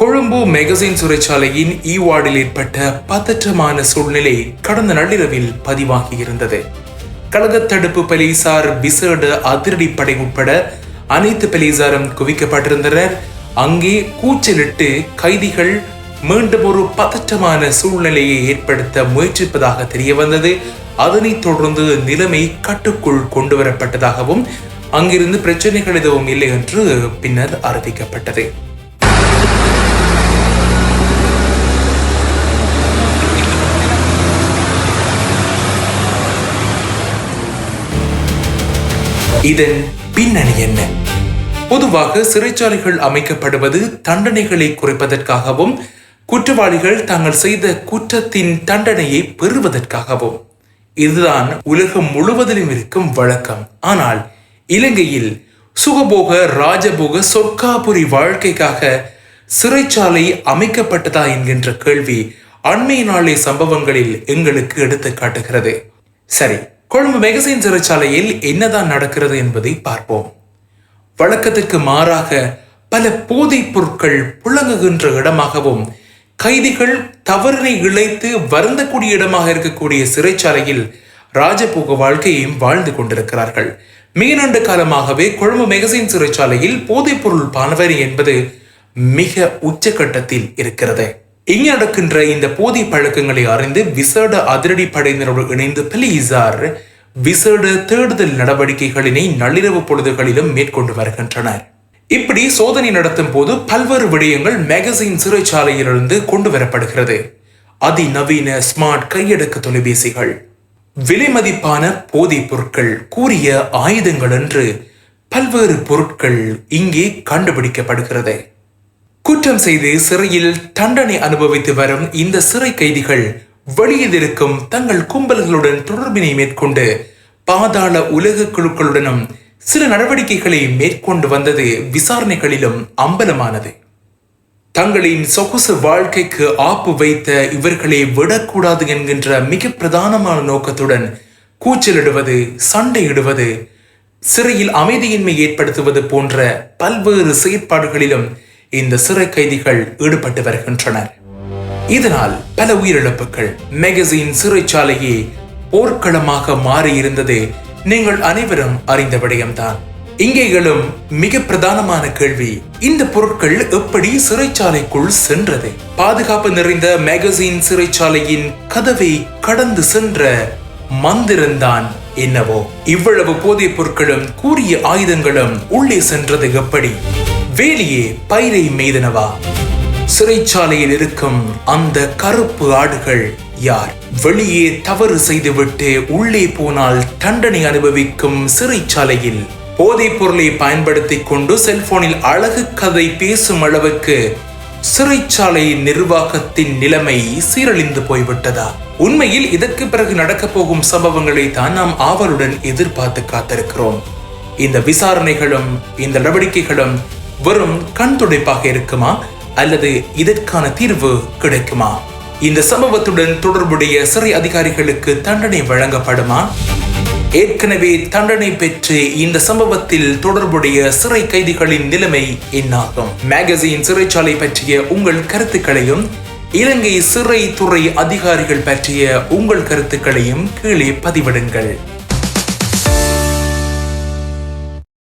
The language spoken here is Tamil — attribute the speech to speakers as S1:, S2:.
S1: கொழும்பு மெகசின் சிறைச்சாலையின் வார்டில் ஏற்பட்ட பதற்றமான சூழ்நிலை கடந்த நள்ளிரவில் பதிவாகியிருந்தது. கழகத்தடுப்பு போலீசார் விசேட அதிரடிப்படை உட்பட அனைத்து போலீசாரும் குவிக்கப்பட்டிருந்தனர். அங்கே கூச்சலிட்டு கைதிகள் மீண்டும் ஒரு பதற்றமான சூழ்நிலையை ஏற்படுத்த முயற்சிப்பதாக தெரிய வந்தது. அதனைத் தொடர்ந்து நிலைமை கட்டுக்குள் கொண்டு வரப்பட்டதாகவும் அங்கிருந்து பிரச்சனைகள் எதுவும் இல்லை என்று பின்னர் அறிவிக்கப்பட்டது. இதன் பின்னணி என்ன? பொதுவாக சிறைச்சாலைகள் அமைக்கப்படுவது தண்டனைகளை குறைப்பதற்காகவும் குற்றவாளிகள் தாங்கள் செய்த குற்றத்தின் தண்டனையை பெறுவதற்காகவும். இதுதான் உலகம் முழுவதிலும் இருக்கும் வழக்கம். ஆனால் இலங்கையில் சுகபோக ராஜபோக சொர்க்காபுரி வாழ்க்கைக்காக சிறைச்சாலை அமைக்கப்பட்டதா என்கின்ற கேள்வி அண்மை நாளை சம்பவங்களில் எங்களுக்கு எடுத்து காட்டுகிறது. சரி, கொழும்பு மெகசின் சிறைச்சாலையில் என்னதான் நடக்கிறது என்பதை பார்ப்போம். வழக்கத்திற்கு மாறாக பல போதைப் பொருட்கள் புழங்குகின்ற இடமாகவும் கைதிகள் தவறினை இழைத்து வருந்தக்கூடிய இடமாக இருக்கக்கூடிய சிறைச்சாலையில் ராஜபோக வாழ்க்கையையும் வாழ்ந்து கொண்டிருக்கிறார்கள். மிக நீண்ட காலமாகவே கொழும்பு மெகசின் சிறைச்சாலையில் போதைப் பொருள் பானவரி என்பது மிக உச்சகட்டத்தில் இருக்கிறது. இங்கு நடக்கின்ற இந்த போதை பழக்கங்களை அறிந்து விசேட அதிரடி படையினரோடு இணைந்து போலீசார் விசேட தேடுதல் நடவடிக்கைகளினை நள்ளிரவு பொழுதுகளிலும் மேற்கொண்டு வருகின்றனர். இப்படி சோதனை நடத்தும் போது பல்வேறு விடயங்கள் மெகசின் சிறைச்சாலையிலிருந்து கொண்டு வரப்படுகிறது. அதிநவீன ஸ்மார்ட் கையடக்க தொலைபேசிகள், விலை மதிப்பான போதைப் பொருட்கள், கூறிய ஆயுதங்கள் என்று பல்வேறு பொருட்கள் இங்கே கண்டுபிடிக்கப்படுகிறது. குற்றம் செய்து சிறையில் தண்டனை அனுபவித்து வரும் இந்த சிறை கைதிகள் வெளியில் இருக்கும் தங்கள் கும்பல்களுடன் தொடர்பினை மேற்கொண்டு பாதாள உலக குழுக்களுடனும் சில நடவடிக்கைகளை மேற்கொண்டு வந்தது விசாரணைகளிலும் அம்பலமானது. தங்களின் சொகுசு வாழ்க்கைக்கு ஆப்பு வைத்த இவர்களை விடக்கூடாது என்கின்ற மிக பிரதானமான நோக்கத்துடன் கூச்சலிடுவது, சண்டையிடுவது, சிறையில் அமைதியின்மை ஏற்படுத்துவது போன்ற பல்வேறு செயற்பாடுகளிலும் இந்த சிறை கைதிகள் ஈடுபட்டு வருகின்றனர். இதனால் பல உயிரிழப்புகள். மெகசின் சிறைச்சாலையே போர்க்களமாக மாறி இருந்தது நீங்கள் அனைவரும் அறிந்த விடயம்தான். இங்கே எழும் மிக பிரதானமான கேள்வி, இந்த பொருட்கள் எப்படி சிறைச்சாலைக்குள் சென்றது? பாதுகாப்பு நிறைந்த மெகசின் சிறைச்சாலையின் கதவை கடந்து சென்ற மந்திரம்தான் என்னவோ? இவ்வளவு போதைப் பொருட்களும் கூறிய ஆயுதங்களும் உள்ளே சென்றது எப்படி? வேலியே பயிரை மெய்தனவா? சிறைச்சாலையில் இருக்கும் அந்த கருப்பு ஆடுகள் யார்? வெளியே தவறு செய்துவிட்டு உள்ளே போனால் தண்டனை அனுபவிக்கும் சிறைச்சாலையில் போதைப் பொருளை பயன்படுத்திக் கொண்டு செல்போனில் அழகு கதை பேசும் அளவுக்கு சிறைச்சாலை நிர்வாகத்தின் நிலைமை சீரழிந்து போய்விட்டதா? உண்மையில் இதற்கு பிறகு நடக்கப் போகும் சம்பவங்களை தான் நாம் ஆவலுடன் எதிர்பார்த்து காத்திருக்கிறோம். இந்த விசாரணைகளும் இந்த நடவடிக்கைகளும் வெறும் கண் துடைப்பாக இருக்குமா அல்லது இதற்கான தீர்வு கிடைக்குமா? இந்த சம்பவத்துடன் தொடர்புடைய சிறை அதிகாரிகளுக்கு தண்டனை வழங்கப்படுமா? ஏற்கனவே தண்டனை பெற்று இந்த சம்பவத்தில் தொடர்புடைய சிறை கைதிகளின் நிலைமை என்னாகும்? மெகசின் சிறைச்சாலை பற்றிய உங்கள் கருத்துக்களையும் இலங்கை சிறை துறை அதிகாரிகள் பற்றிய உங்கள் கருத்துக்களையும் கீழே பதிவிடுங்கள்.